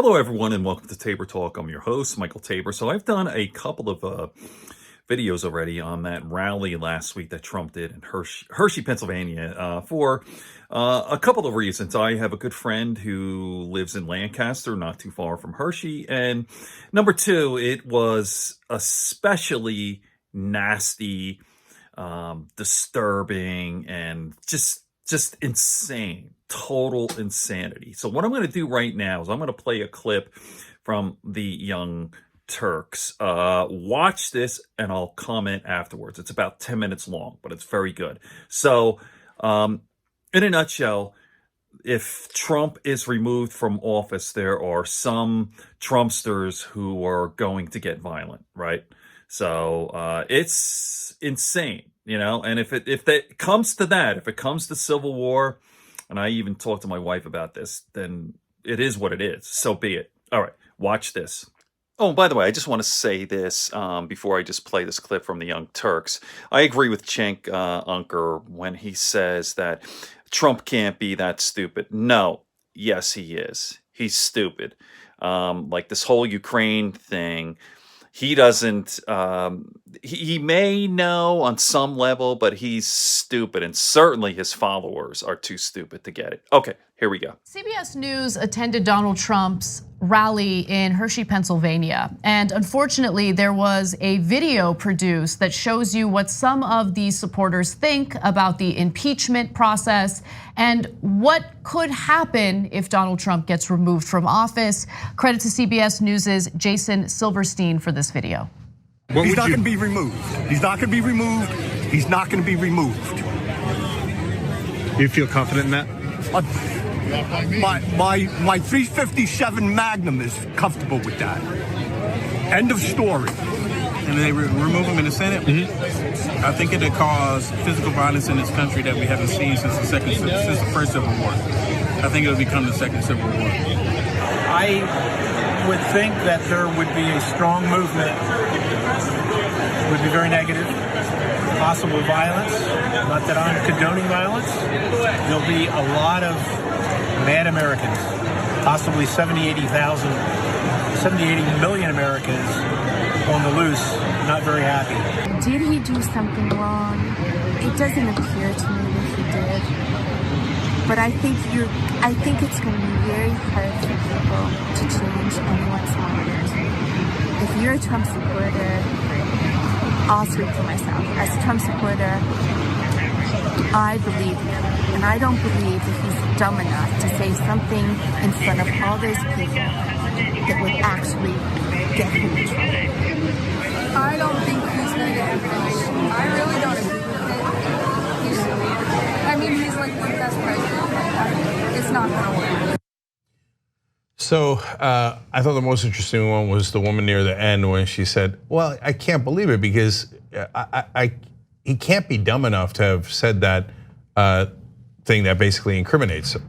Hello, everyone, and welcome to Tabor Talk. I'm your host, Michael Tabor. So I've done a couple of videos already on that rally last week that Trump did in Hershey, Pennsylvania, for a couple of reasons. I have a good friend who lives in Lancaster, not too far from Hershey, and number two, it was especially nasty, disturbing, and just insane, total insanity. So what I'm going to do right now is I'm going to play a clip from the Young Turks. Watch this and I'll comment afterwards. It's about 10 minutes long, but it's very good. So in a nutshell, if Trump is removed from office, there are some Trumpsters who are going to get violent, right? So it's insane. And if it comes to that, if it comes to civil war, and I even talked to my wife about this, then it is what it is. So be it. All right, watch this. Oh, and by the way, I just want to say this before I just play this clip from the Young Turks. I agree with Cenk Unger when he says that Trump can't be that stupid. No, yes, he is. He's stupid. Like this whole Ukraine thing. He doesn't, he may know on some level, but he's stupid. And certainly his followers are too stupid to get it. Okay, here we go. CBS News attended Donald Trump's rally in Hershey, Pennsylvania. And unfortunately, there was a video produced that shows you what some of these supporters think about the impeachment process and what could happen if Donald Trump gets removed from office. Credit to CBS News's Jason Silverstein for this video. He's not going to be removed. He's not going to be removed. He's not going to be removed. You feel confident in that? My 357 Magnum is comfortable with that. End of story. And they remove him in the Senate. Mm-hmm. I think it'll cause physical violence in this country that we haven't seen since the first Civil War. I think it'll become the second Civil War. I would think that there would be a strong movement. It would be very negative. Possible violence. Not that I'm condoning violence. There'll be a lot of mad Americans, possibly 70, 80 million Americans on the loose, not very happy. Did he do something wrong? It doesn't appear to me that he did. But I think it's going to be very hard for people to change anyone's mind. If you're a Trump supporter, I'll speak for myself. As a Trump supporter, I believe him. And I don't believe that he's dumb enough to say something in front of all those people that would actually get him in trouble. I don't think he's going to get everything. I really don't agree with it. I mean, he's like the best president. It's not going to work. So I thought the most interesting one was the woman near the end when she said, well, I can't believe it because he can't be dumb enough to have said that thing that basically incriminates him.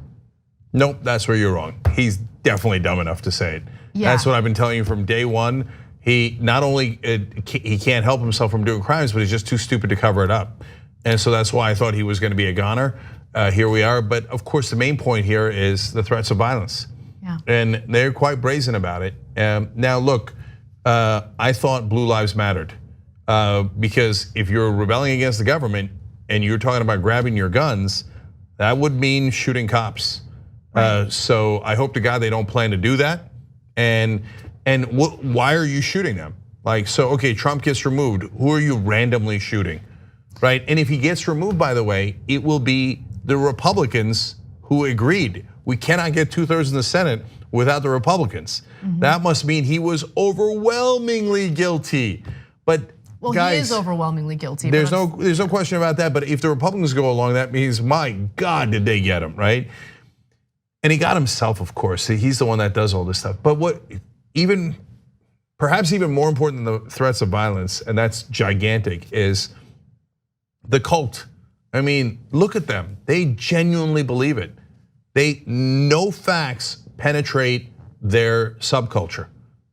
Nope, that's where you're wrong. He's definitely dumb enough to say it. Yeah. That's what I've been telling you from day one. He not only he can't help himself from doing crimes, but he's just too stupid to cover it up. And so that's why I thought he was going to be a goner. Here we are. But of course, the main point here is the threats of violence. Yeah. And they're quite brazen about it. Now, look, I thought Blue Lives mattered because if you're rebelling against the government and you're talking about grabbing your guns, that would mean shooting cops. Right. So I hope to God they don't plan to do that. And why are you shooting them? Like, so, okay, Trump gets removed. Who are you randomly shooting, right? And if he gets removed, by the way, it will be the Republicans who agreed. We cannot get 2/3 in the Senate without the Republicans. Mm-hmm. That must mean he was overwhelmingly guilty. But well, guys, he is overwhelmingly guilty. There's no question about that. But if the Republicans go along, that means, my God, did they get him, right? And he got himself, of course. He's the one that does all this stuff. But what perhaps even more important than the threats of violence, and that's gigantic, is the cult. I mean, look at them. They genuinely believe it. No facts penetrate their subculture.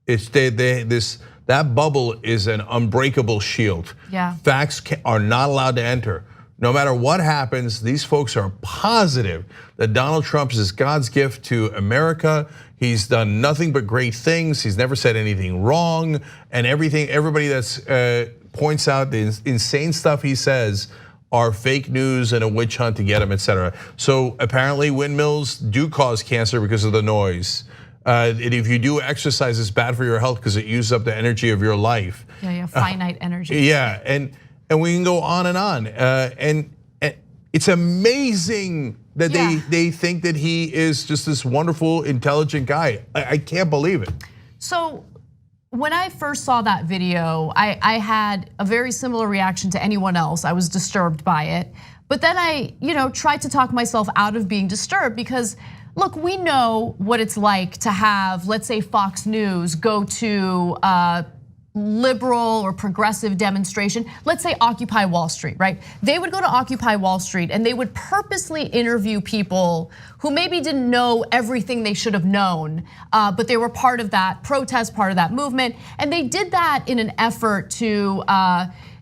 That bubble is an unbreakable shield. Yeah. Facts are not allowed to enter. no matter what happens, these folks are positive that Donald Trump is God's gift to America. He's done nothing but great things. He's never said anything wrong, and everybody that's points out the insane stuff he says are fake news and a witch hunt to get him, etc. So apparently windmills do cause cancer because of the noise. If you do exercise, it's bad for your health because it uses up the energy of your life. Yeah, finite energy. Yeah, and we can go on and on. And it's amazing that they think that he is just this wonderful, intelligent guy. I can't believe it. So when I first saw that video, I had a very similar reaction to anyone else. I was disturbed by it. But then I tried to talk myself out of being disturbed because, look, we know what it's like to have, let's say, Fox News go to liberal or progressive demonstration, let's say Occupy Wall Street, right? They would go to Occupy Wall Street and they would purposely interview people who maybe didn't know everything they should have known, but they were part of that protest, part of that movement. And they did that in an effort to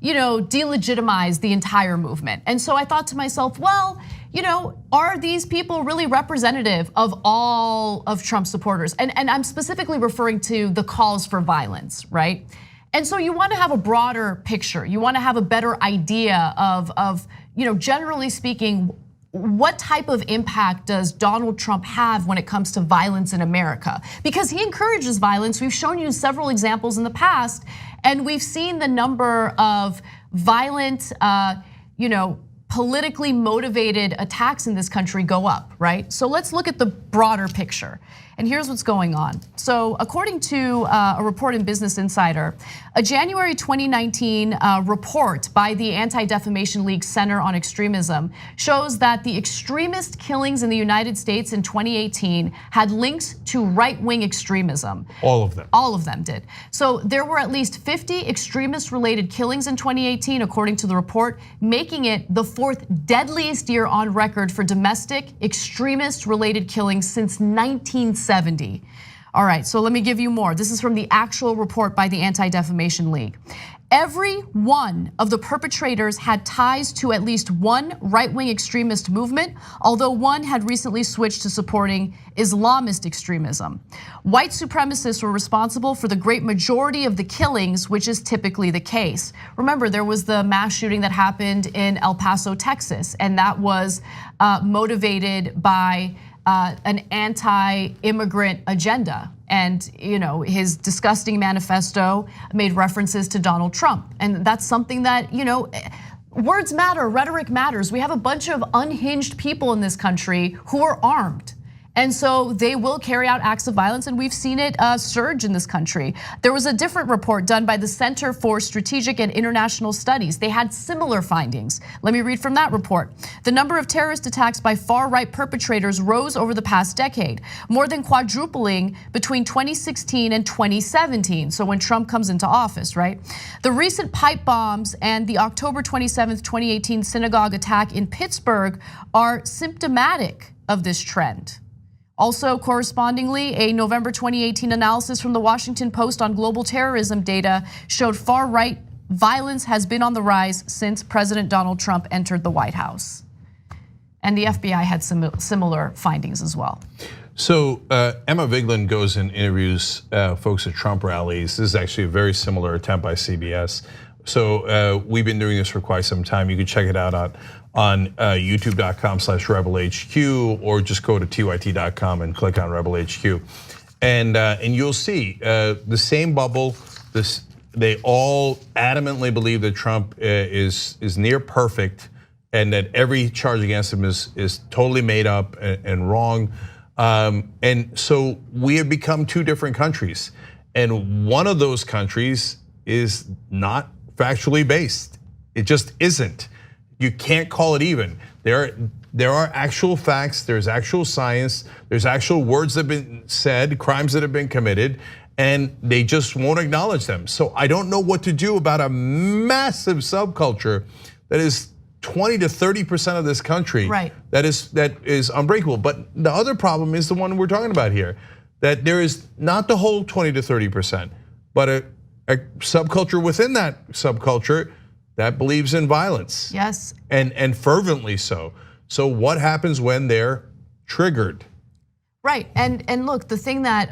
delegitimize the entire movement. And so I thought to myself, well, are these people really representative of all of Trump's supporters? And I'm specifically referring to the calls for violence, right? And so you want to have a broader picture. You want to have a better idea of generally speaking, what type of impact does Donald Trump have when it comes to violence in America? Because he encourages violence. We've shown you several examples in the past, and we've seen the number of violent, politically motivated attacks in this country go up, right? So let's look at the broader picture. And here's what's going on. So according to a report in Business Insider, a January 2019 report by the Anti-Defamation League Center on Extremism shows that the extremist killings in the United States in 2018 had links to right-wing extremism. All of them. All of them did. So there were at least 50 extremist-related killings in 2018, according to the report, making it the fourth deadliest year on record for domestic extremist-related killings since 1970. All right, so let me give you more. This is from the actual report by the Anti-Defamation League. Every one of the perpetrators had ties to at least one right-wing extremist movement, although one had recently switched to supporting Islamist extremism. White supremacists were responsible for the great majority of the killings, which is typically the case. Remember, there was the mass shooting that happened in El Paso, Texas, and that was motivated by an anti-immigrant agenda. And his disgusting manifesto made references to Donald Trump. And that's something that, words matter, rhetoric matters. We have a bunch of unhinged people in this country who are armed. And so they will carry out acts of violence, and we've seen it surge in this country. There was a different report done by the Center for Strategic and International Studies. They had similar findings. Let me read from that report. The number of terrorist attacks by far-right perpetrators rose over the past decade, more than quadrupling between 2016 and 2017, so when Trump comes into office, right? The recent pipe bombs and the October 27th, 2018 synagogue attack in Pittsburgh are symptomatic of this trend. Also, correspondingly, a November 2018 analysis from the Washington Post on global terrorism data showed far-right violence has been on the rise since President Donald Trump entered the White House. And the FBI had similar findings as well. So Emma Vigeland goes and interviews folks at Trump rallies. This is actually a very similar attempt by CBS. So we've been doing this for quite some time. You can check it out on youtube.com/rebelhq, or just go to tyt.com and click on Rebel HQ, and you'll see the same bubble. They all adamantly believe that Trump is near perfect, and that every charge against him is totally made up and wrong. And so we have become two different countries, and one of those countries is not factually based. It just isn't. You can't call it even. There are actual facts, there's actual science, there's actual words that have been said, crimes that have been committed, and they just won't acknowledge them. So I don't know what to do about a massive subculture that is 20 to 30% of this country, right, that is unbreakable. But the other problem is the one we're talking about here, that there is not the whole 20 to 30%, but a subculture within that subculture that believes in violence. Yes. And fervently so. So what happens when they're triggered? Right, and look, the thing that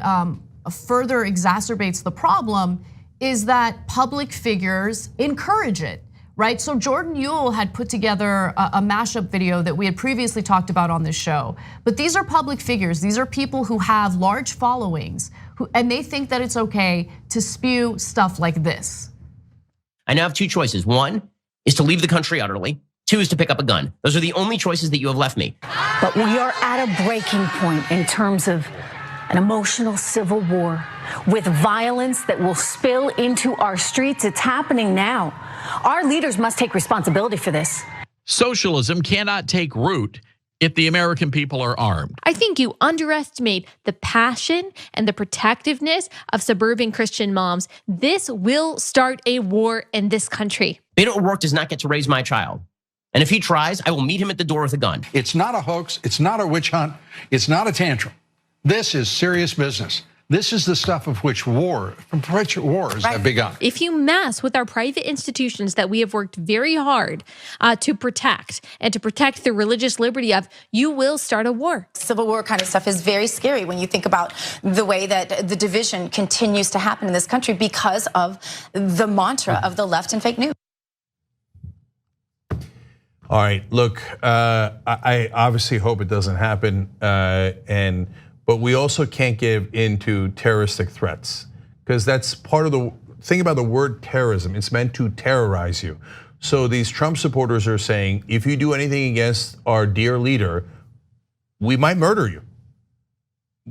further exacerbates the problem is that public figures encourage it, right? So Jordan Ewell had put together a mashup video that we had previously talked about on this show. But these are public figures. These are people who have large followings, and they think that it's okay to spew stuff like this. I now have two choices. One is to leave the country utterly. Two is to pick up a gun. Those are the only choices that you have left me. But we are at a breaking point in terms of an emotional civil war with violence that will spill into our streets. It's happening now. Our leaders must take responsibility for this. Socialism cannot take root if the American people are armed. I think you underestimate the passion and the protectiveness of suburban Christian moms. This will start a war in this country. Beto O'Rourke does not get to raise my child. And if he tries, I will meet him at the door with a gun. It's not a hoax. It's not a witch hunt. It's not a tantrum. This is serious business. This is the stuff of which wars have begun. If you mess with our private institutions that we have worked very hard to protect and to protect the religious liberty of, you will start a war. Civil war kind of stuff is very scary when you think about the way that the division continues to happen in this country because of the mantra of the left and fake news. All right, look, I obviously hope it doesn't happen, but we also can't give into terroristic threats because that's part of the thing about the word terrorism. It's meant to terrorize you. So these Trump supporters are saying, if you do anything against our dear leader, we might murder you.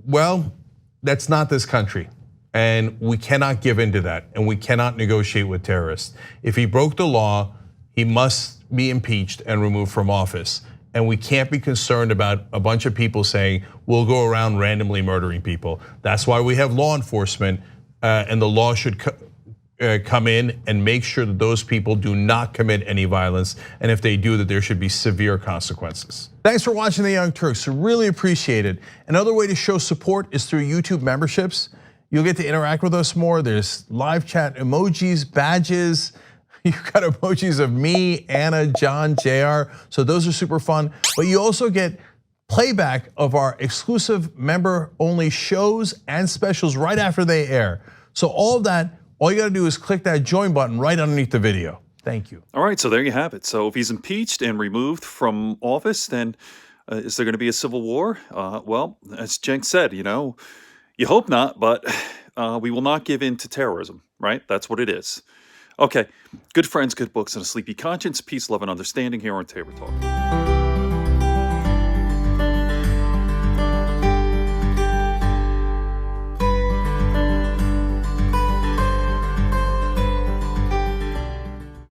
Well, that's not this country. And we cannot give into that, and we cannot negotiate with terrorists. If he broke the law, he must be impeached and removed from office. And we can't be concerned about a bunch of people saying, we'll go around randomly murdering people. That's why we have law enforcement, and the law should come in and make sure that those people do not commit any violence. And if they do, that there should be severe consequences. Thanks for watching the Young Turks, I really appreciate it. Another way to show support is through YouTube memberships. You'll get to interact with us more. There's live chat emojis, badges. You've got emojis of me, Anna, John, JR. So those are super fun. But you also get playback of our exclusive member-only shows and specials right after they air. So all of that, all you gotta do is click that join button right underneath the video. Thank you. All right, so there you have it. So if he's impeached and removed from office, then is there gonna be a civil war? Well, as Cenk said, you hope not, but we will not give in to terrorism, right? That's what it is. Okay, good friends, good books, and a sleepy conscience. Peace, love, and understanding here on Tabor Talk.